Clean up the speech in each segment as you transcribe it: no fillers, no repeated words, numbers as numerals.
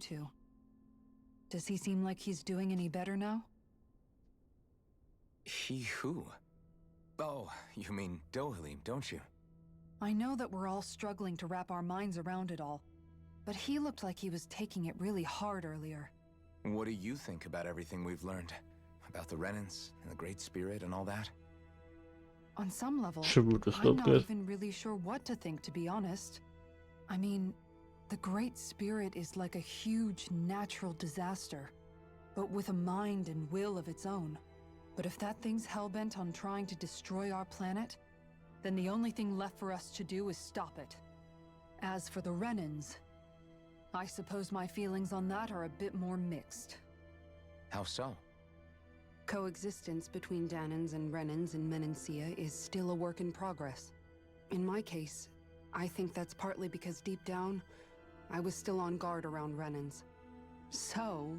two? Does he seem like he's doing any better now? He who? Oh, you mean Dohalim, don't you? I know that we're all struggling to wrap our minds around it all, but he looked like he was taking it really hard earlier. What do you think about everything we've learned? About the Renans and the Great Spirit and all that? On some level, Shoot, das I'm looked not good. even really sure what to think, to be honest. I mean, the Great Spirit is like a huge natural disaster, but with a mind and will of its own. But if that thing's hellbent on trying to destroy our planet, then the only thing left for us to do is stop it. As for the Renans, I suppose my feelings on that are a bit more mixed. How so? Coexistence between Dahnans and Renans in Menancia is still a work in progress. In my case, I think that's partly because deep down, I was still on guard around Renans. So,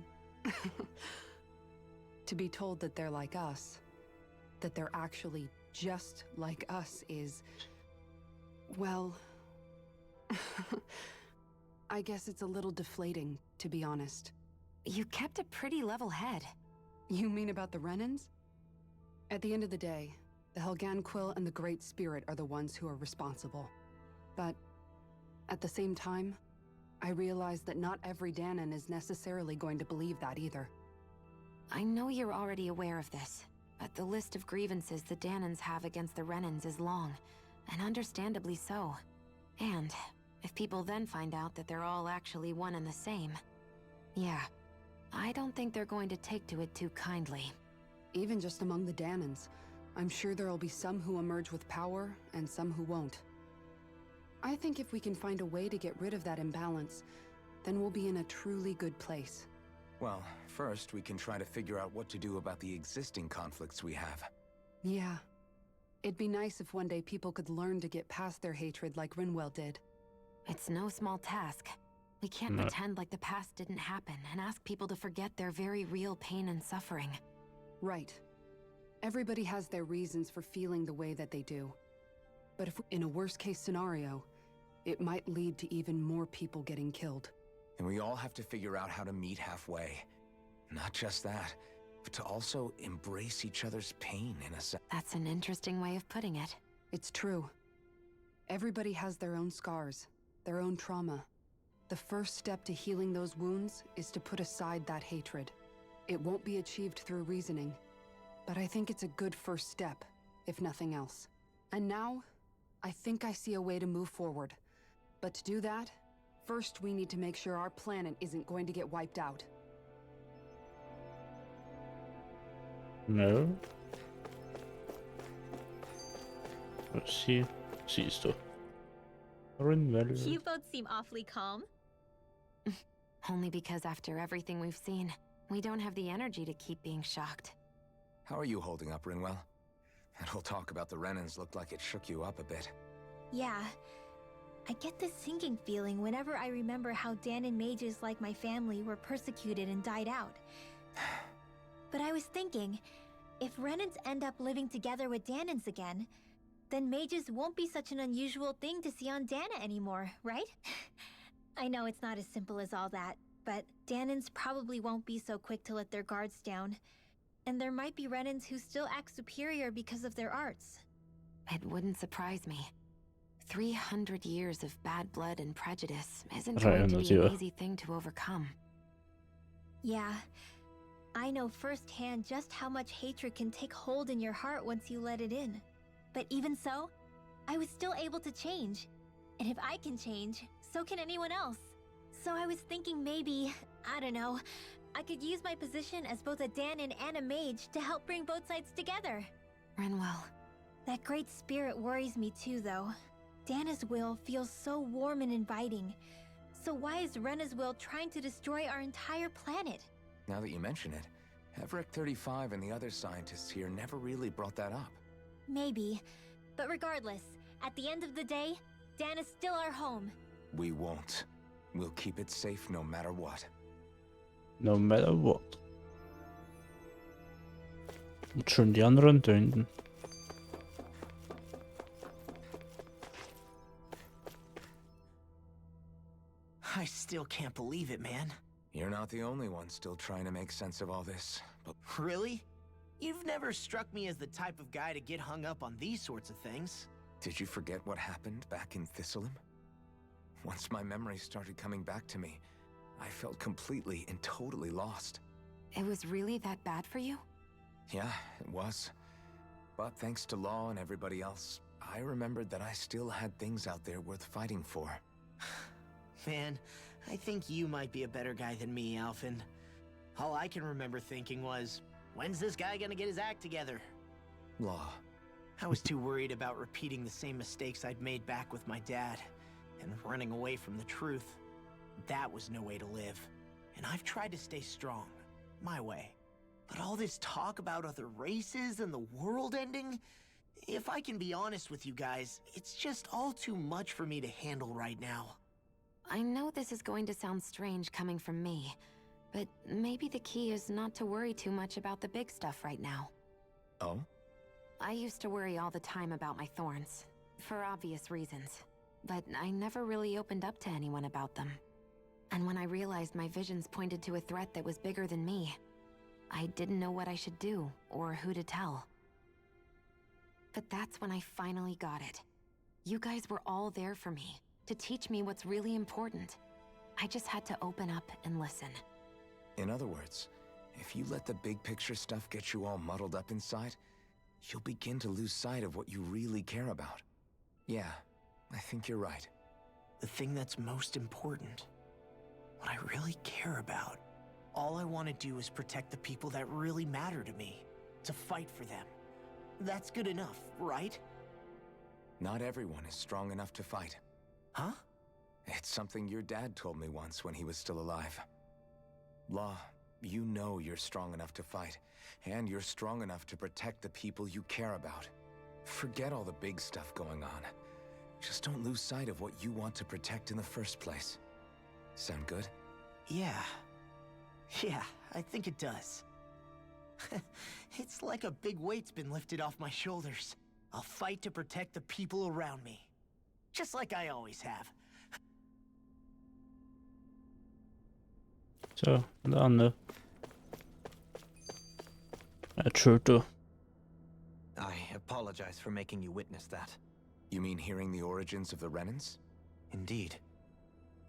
to be told that they're like us, that they're actually just like us is, well, I guess it's a little deflating, to be honest. You kept a pretty level head. You mean about the Renans? At the end of the day, the Helgan Quill and the Great Spirit are the ones who are responsible. But at the same time, I realize that not every Dahnan is necessarily going to believe that either. I know you're already aware of this, but the list of grievances the Dahnans have against the Renans is long, and understandably so. And if people then find out that they're all actually one and the same, yeah, I don't think they're going to take to it too kindly. Even just among the Dahnans, I'm sure there'll be some who emerge with power and some who won't. I think if we can find a way to get rid of that imbalance, then we'll be in a truly good place. Well, first we can try to figure out what to do about the existing conflicts we have. Yeah. It'd be nice if one day people could learn to get past their hatred like Rinwell did. It's no small task. We can't No. pretend like the past didn't happen and ask people to forget their very real pain and suffering. Right. Everybody has their reasons for feeling the way that they do. But if in a worst-case scenario, it might lead to even more people getting killed. And we all have to figure out how to meet halfway. Not just that, but to also embrace each other's pain in a sense. That's an interesting way of putting it. It's true. Everybody has their own scars, their own trauma. The first step to healing those wounds is to put aside that hatred. It won't be achieved through reasoning, but I think it's a good first step, if nothing else. And now, I think I see a way to move forward. But to do that, first we need to make sure our planet isn't going to get wiped out. No. Let's see. Siehst du. Rinwell. You both seem awfully calm. Only because after everything we've seen, we don't have the energy to keep being shocked. How are you holding up, Rinwell? That whole talk about the Renans looked like it shook you up a bit. Yeah. I get this sinking feeling whenever I remember how Dahnan mages like my family were persecuted and died out. But I was thinking, if Renans end up living together with Dahnans again, then mages won't be such an unusual thing to see on Dahna anymore, right? I know it's not as simple as all that, but Dahnans probably won't be so quick to let their guards down. And there might be Renans who still act superior because of their arts. It wouldn't surprise me. 300 years of bad blood and prejudice isn't Right, going to I'm be not an sure. easy thing to overcome. Yeah. I know firsthand just how much hatred can take hold in your heart once you let it in. But even so, I was still able to change. And if I can change, so can anyone else. So I was thinking maybe, I don't know, I could use my position as both a Dahnan and a mage to help bring both sides together. Rinwell, That great spirit worries me too, though. Dahna's will feels so warm and inviting. So why is Rena's will trying to destroy our entire planet? Now that you mention it, Everett 35 and the other scientists here never really brought that up. Maybe. But regardless, at the end of the day, Dahna's still our home. We won't. We'll keep it safe no matter what. No matter what. Und schon die anderen da hinten. I still can't believe it, man. You're not the only one still trying to make sense of all this, but Really? You've never struck me as the type of guy to get hung up on these sorts of things. did you forget what happened back in Thistleum? Once my memories started coming back to me, I felt completely and totally lost. It was really that bad for you? Yeah, it was. But thanks to Law and everybody else, I remembered that I still had things out there worth fighting for. Man, I think you might be a better guy than me, Alphen. All I can remember thinking was, when's this guy gonna get his act together? Law. I was too worried about repeating the same mistakes I'd made back with my dad, and running away from the truth. That was no way to live. And I've tried to stay strong, my way. But all this talk about other races and the world ending, if I can be honest with you guys, it's just all too much for me to handle right now. I know this is going to sound strange coming from me, but maybe the key is not to worry too much about the big stuff right now. Oh? I used to worry all the time about my thorns, for obvious reasons, but I never really opened up to anyone about them. And when I realized my visions pointed to a threat that was bigger than me, I didn't know what I should do or who to tell. But that's when I finally got it. You guys were all there for me, to teach me what's really important. I just had to open up and listen. In other words, if you let the big picture stuff get you all muddled up inside, you'll begin to lose sight of what you really care about. Yeah, I think you're right. The thing that's most important, what I really care about. All I want to do is protect the people that really matter to me, to fight for them. That's good enough, right? Not everyone is strong enough to fight. Huh? It's something your dad told me once when he was still alive. Law, you know you're strong enough to fight, and you're strong enough to protect the people you care about. Forget all the big stuff going on. Just don't lose sight of what you want to protect in the first place. Sound good? Yeah, I think it does. It's like a big weight's been lifted off my shoulders. I'll fight to protect the people around me. Just like I always have. Så, det andre. Jeg tror du. I apologize for making you witness that. You mean hearing the origins of the Renans? Indeed.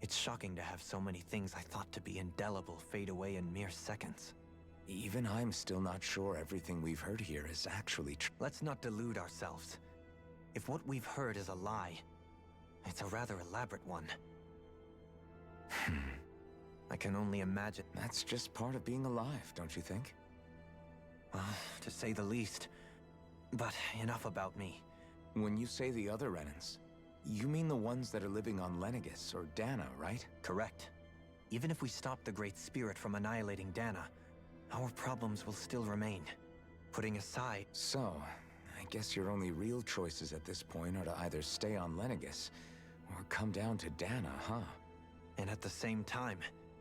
It's shocking to have so many things I thought to be indelible fade away in mere seconds. Even I'm still not sure everything we've heard here is actually true. Let's not delude ourselves. If what we've heard is a lie, it's a rather elaborate one. I can only imagine. That's just part of being alive, don't you think? Well, to say the least. But enough about me. When you say the other Renans, you mean the ones that are living on Lenegis or Dahna, right? Correct. Even if we stop the Great Spirit from annihilating Dahna, our problems will still remain. Putting aside... So, I guess your only real choices at this point are to either stay on Lenegis or come down to Dahna, huh? And at the same time,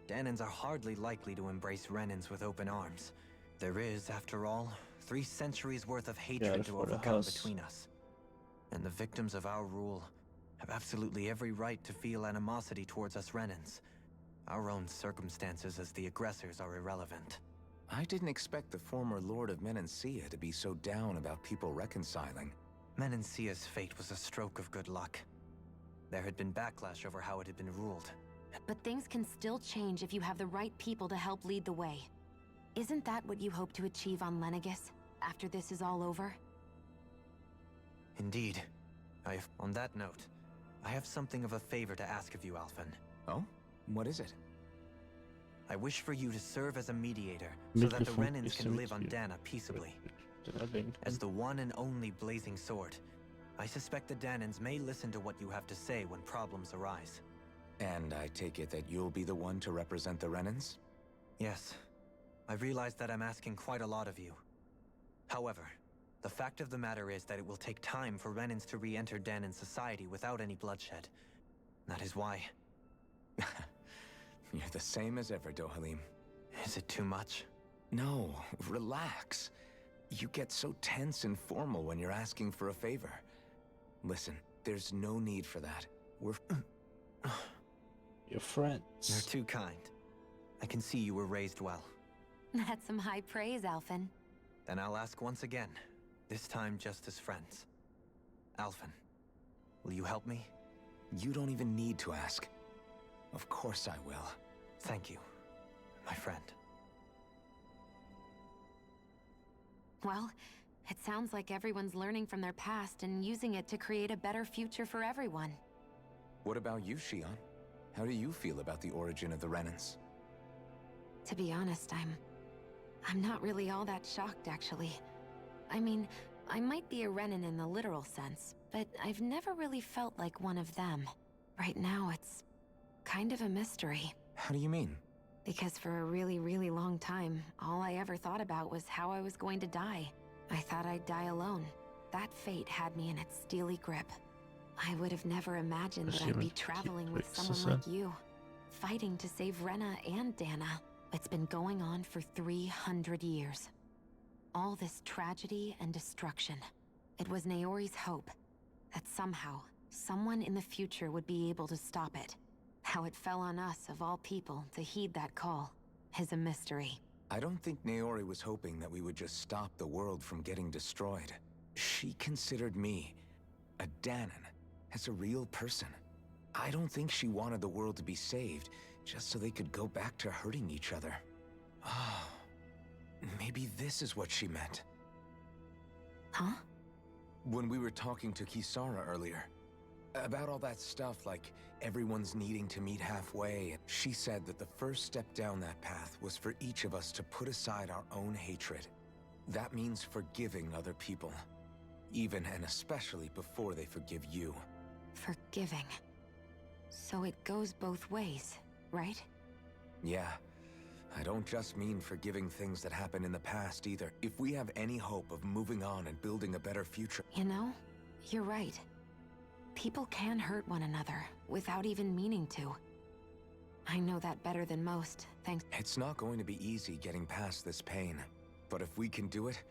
Dahnans are hardly likely to embrace Renans with open arms. There is, after all, 3 centuries worth of hatred to overcome between us. And the victims of our rule have absolutely every right to feel animosity towards us Renans. Our own circumstances as the aggressors are irrelevant. I didn't expect the former Lord of Menancia to be so down about people reconciling. Menancia's fate was a stroke of good luck. There had been backlash over how it had been ruled. But things can still change if you have the right people to help lead the way. Isn't that what you hope to achieve on Lenegis, after this is all over? Indeed. On that note, I have something of a favor to ask of you, Alphen. Oh? What is it? I wish for you to serve as a mediator, so that the Renans can live on Dahna peaceably. As the one and only blazing sword, I suspect the Dahnans may listen to what you have to say when problems arise. And I take it that you'll be the one to represent the Renans? Yes. I realize that I'm asking quite a lot of you. However, the fact of the matter is that it will take time for Renans to re-enter Dahnan society without any bloodshed. That is why... You're the same as ever, Dohalim. Is it too much? No, relax. You get so tense and formal when you're asking for a favor. Listen, there's no need for that. We're... Your friends. You're too kind. I can see you were raised well. That's some high praise, Alphen. Then I'll ask once again, this time just as friends. Alphen, will you help me? You don't even need to ask. Of course I will. Thank you, my friend. Well, it sounds like everyone's learning from their past and using it to create a better future for everyone. What about you, Shion? How do you feel about the origin of the Renans? To be honest, I'm not really all that shocked, actually. I mean, I might be a Renan in the literal sense, but I've never really felt like one of them. Right now, it's kind of a mystery. How do you mean? Because for a really, really long time, all I ever thought about was how I was going to die. I thought I'd die alone. That fate had me in its steely grip. I would have never imagined that I'd be traveling with someone like you, fighting to save Rena and Dahna. It's been going on for 300 years. All this tragedy and destruction. It was Naori's hope that somehow, someone in the future would be able to stop it. How it fell on us, of all people, to heed that call is a mystery. I don't think Naori was hoping that we would just stop the world from getting destroyed. She considered me, a Dahnan, as a real person. I don't think she wanted the world to be saved, just so they could go back to hurting each other. Oh, maybe this is what she meant. Huh? When we were talking to Kisara earlier, about all that stuff like everyone's needing to meet halfway, she said that the first step down that path was for each of us to put aside our own hatred. That means forgiving other people, even and especially before they forgive you. Forgiving. So it goes both ways, right? Yeah. I don't just mean forgiving things that happened in the past either. If we have any hope of moving on and building a better future... You know, you're right. People can hurt one another without even meaning to. I know that better than most, thanks. It's not going to be easy getting past this pain. But if we can do it,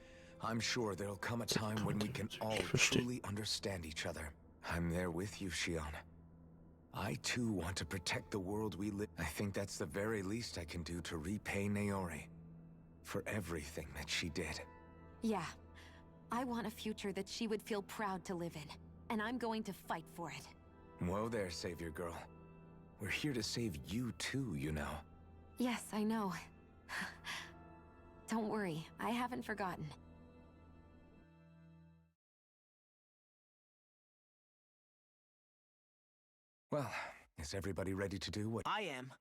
I'm sure there'll come a time when we can all truly understand each other. I'm there with you, Shion. I too want to protect the world we live. I think that's the very least I can do to repay Naori for everything that she did. Yeah. I want a future that she would feel proud to live in, and I'm going to fight for it. Whoa there, Savior Girl. We're here to save you too, you know. Yes, I know. Don't worry, I haven't forgotten. Well, is everybody ready to do what... I am.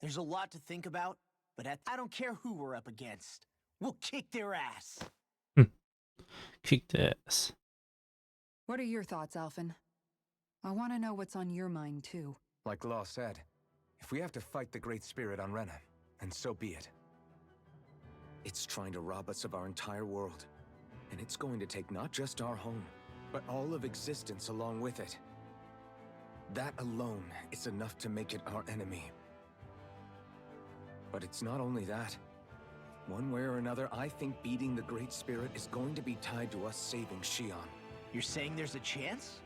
There's a lot to think about, but I don't care who we're up against. We'll kick their ass. Kick the ass. What are your thoughts, Alphen? I want to know what's on your mind, too. Like Law said, if we have to fight the Great Spirit on Rena, then so be it. It's trying to rob us of our entire world. And it's going to take not just our home, but all of existence along with it. That alone is enough to make it our enemy. But it's not only that. One way or another, I think beating the Great Spirit is going to be tied to us saving Shion. You're saying there's a chance?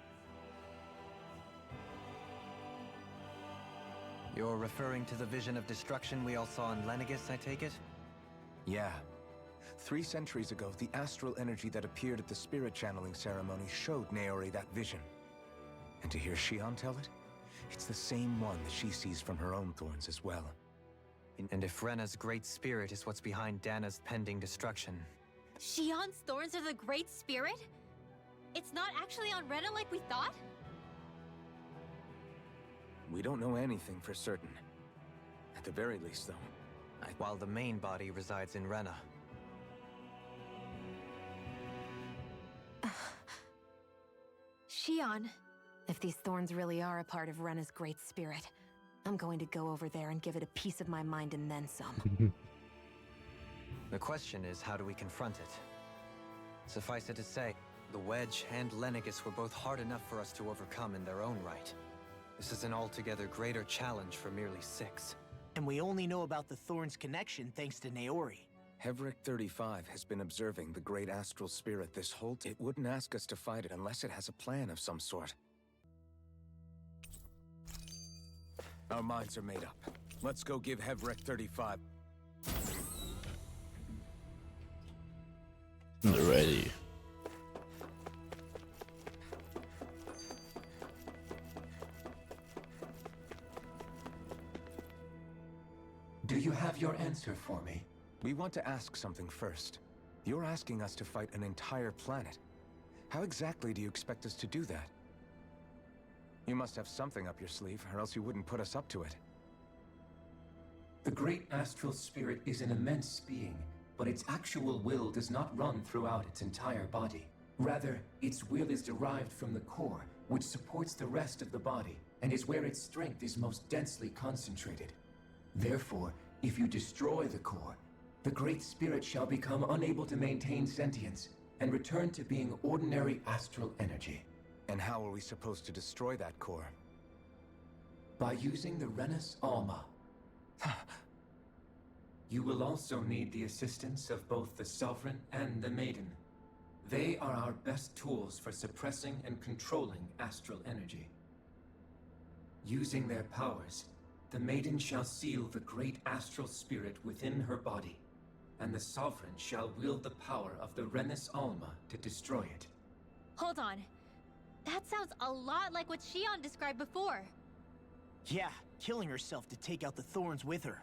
You're referring to the vision of destruction we all saw in Lenegis, I take it? Yeah. 3 centuries ago, the astral energy that appeared at the spirit channeling ceremony showed Naori that vision. And to hear Shion tell it, it's the same one that she sees from her own thorns as well. And if Rena's great spirit is what's behind Dahna's pending destruction... Shion's thorns are the Great Spirit? It's not actually on Rena like we thought? We don't know anything for certain. At the very least, though, While the main body resides in Rena. Shion. If these thorns really are a part of Rena's great spirit, I'm going to go over there and give it a piece of my mind and then some. The question is, how do we confront it? Suffice it to say, the Wedge and Lenegis were both hard enough for us to overcome in their own right. This is an altogether greater challenge for merely 6. And we only know about the Thorns' connection thanks to Naori. Hevric 35 has been observing the great astral spirit this whole time. It wouldn't ask us to fight it unless it has a plan of some sort. Our minds are made up. Let's go give Hevrek 35. Ready. Do you have your answer for me? We want to ask something first. You're asking us to fight an entire planet. How exactly do you expect us to do that? You must have something up your sleeve, or else you wouldn't put us up to it. The great astral spirit is an immense being, but its actual will does not run throughout its entire body. Rather, its will is derived from the core, which supports the rest of the body, and is where its strength is most densely concentrated. Therefore, if you destroy the core, the Great Spirit shall become unable to maintain sentience, and return to being ordinary astral energy. And how are we supposed to destroy that core? By using the Renis Alma. You will also need the assistance of both the Sovereign and the Maiden. They are our best tools for suppressing and controlling astral energy. Using their powers, the Maiden shall seal the great astral spirit within her body, and the Sovereign shall wield the power of the Renis Alma to destroy it. Hold on. That sounds a lot like what Shion described before. Yeah, killing herself to take out the thorns with her.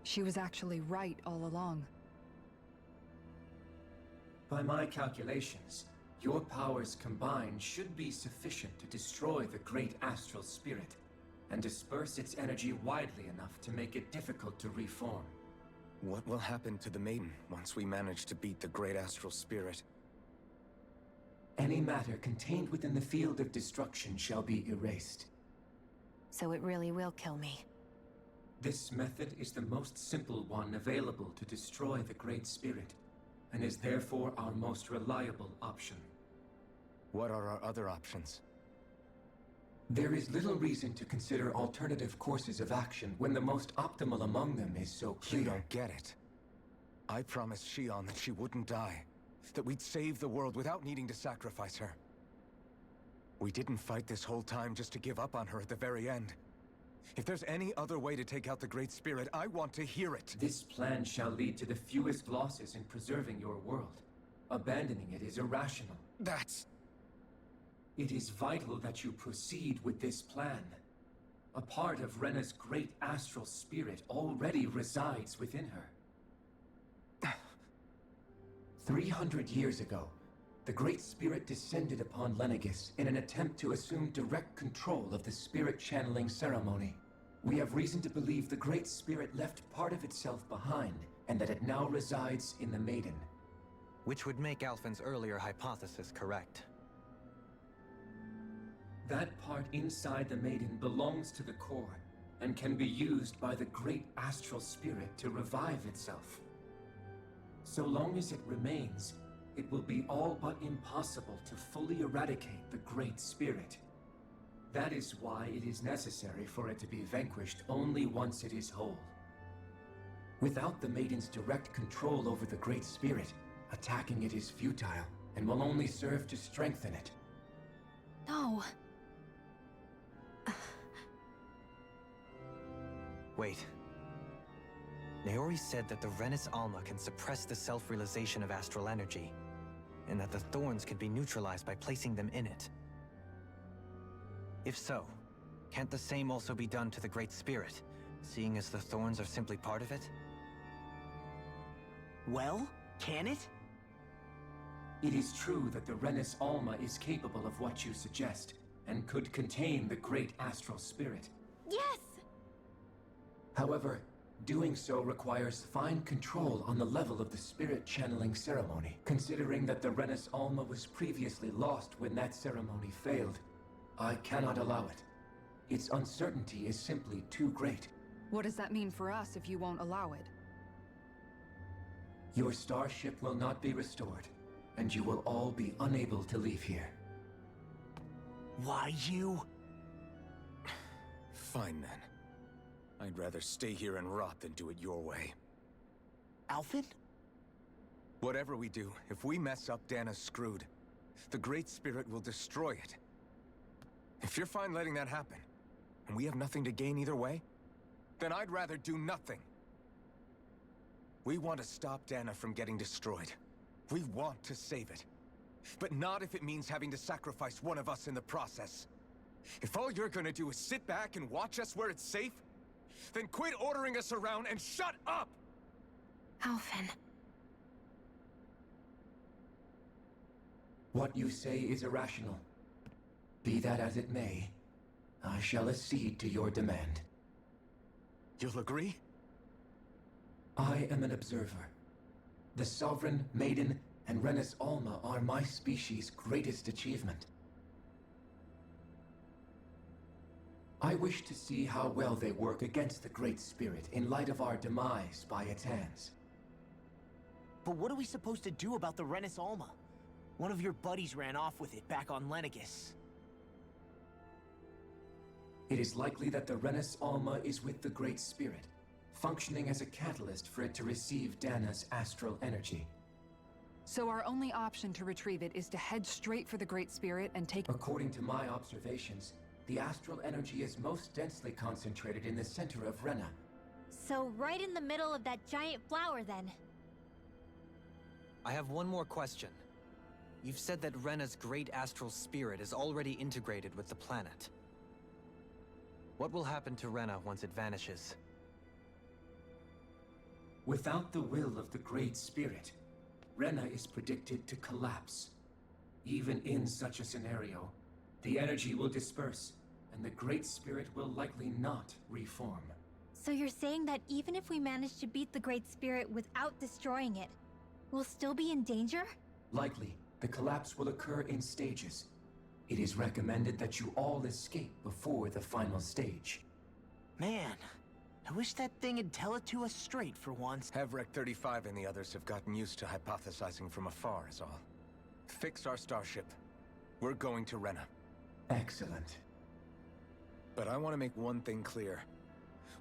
She was actually right all along. By my calculations, your powers combined should be sufficient to destroy the great astral spirit, and disperse its energy widely enough to make it difficult to reform. What will happen to the Maiden once we manage to beat the great astral spirit? Any matter contained within the field of destruction shall be erased. So it really will kill me. This method is the most simple one available to destroy the Great Spirit, and is therefore our most reliable option. What are our other options? There is little reason to consider alternative courses of action when the most optimal among them is so clear. You don't get it. I promised Shion that she wouldn't die, that we'd save the world without needing to sacrifice her. We didn't fight this whole time just to give up on her at the very end. If there's any other way to take out the Great Spirit, I want to hear it. This plan shall lead to the fewest losses in preserving your world. Abandoning it is irrational. It is vital that you proceed with this plan. A part of Rena's great astral spirit already resides within her. 300 years ago, the Great Spirit descended upon Lenegis in an attempt to assume direct control of the spirit channeling ceremony. We have reason to believe the Great Spirit left part of itself behind, and that it now resides in the Maiden. Which would make Alphen's earlier hypothesis correct. That part inside the Maiden belongs to the core, and can be used by the great astral spirit to revive itself. So long as it remains, it will be all but impossible to fully eradicate the Great Spirit. That is why it is necessary for it to be vanquished only once it is whole. Without the Maiden's direct control over the Great Spirit, attacking it is futile, and will only serve to strengthen it. No. Wait. Naori said that the Renis Alma can suppress the self-realization of astral energy, and that the thorns can be neutralized by placing them in it. If so, can't the same also be done to the Great Spirit, seeing as the thorns are simply part of it? Well, can it? It is true that the Renis Alma is capable of what you suggest, and could contain the great astral spirit. Yes! However, doing so requires fine control on the level of the spirit channeling ceremony, considering that the Renis Alma was previously lost when that ceremony failed. I cannot allow it. Its uncertainty is simply too great. What does that mean for us if you won't allow it? Your starship will not be restored, and you will all be unable to leave here. Why you? Fine then. I'd rather stay here and rot than do it your way. Alphen? Whatever we do, if we mess up, Dahna's screwed. The Great Spirit will destroy it. If you're fine letting that happen, and we have nothing to gain either way, then I'd rather do nothing. We want to stop Dahna from getting destroyed. We want to save it. But not if it means having to sacrifice one of us in the process. If all you're gonna do is sit back and watch us where it's safe, then quit ordering us around and shut up! Alphen. What you say is irrational. Be that as it may, I shall accede to your demand. You'll agree? I am an observer. The Sovereign, Maiden, and Renis Alma are my species' greatest achievement. I wish to see how well they work against the Great Spirit in light of our demise by its hands. But what are we supposed to do about the Renis Alma? One of your buddies ran off with it back on Lenegis. It is likely that the Renis Alma is with the Great Spirit, functioning as a catalyst for it to receive Dahna's astral energy. So our only option to retrieve it is to head straight for the Great Spirit and take... According to my observations, the astral energy is most densely concentrated in the center of Rena. So right in the middle of that giant flower, then. I have one more question. You've said that Rena's great astral spirit is already integrated with the planet. What will happen to Rena once it vanishes? Without the will of the Great Spirit, Rena is predicted to collapse. Even in such a scenario, the energy will disperse, and the Great Spirit will likely not reform. So you're saying that even if we manage to beat the Great Spirit without destroying it, we'll still be in danger? Likely, the collapse will occur in stages. It is recommended that you all escape before the final stage. Man, I wish that thing would tell it to us straight for once. Hevrek 35 and the others have gotten used to hypothesizing from afar is all. Fix our starship. We're going to Rena. Excellent. But I want to make one thing clear.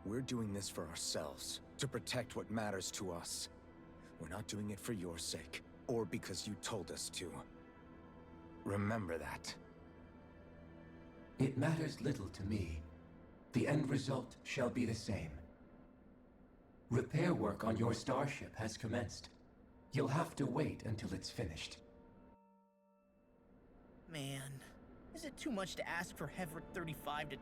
We're doing this for ourselves, to protect what matters to us. We're not doing it for your sake, or because you told us to. Remember that. It matters little to me. The end result shall be the same. Repair work on your starship has commenced. You'll have to wait until it's finished. Man, is it too much to ask for Hevrek 35 to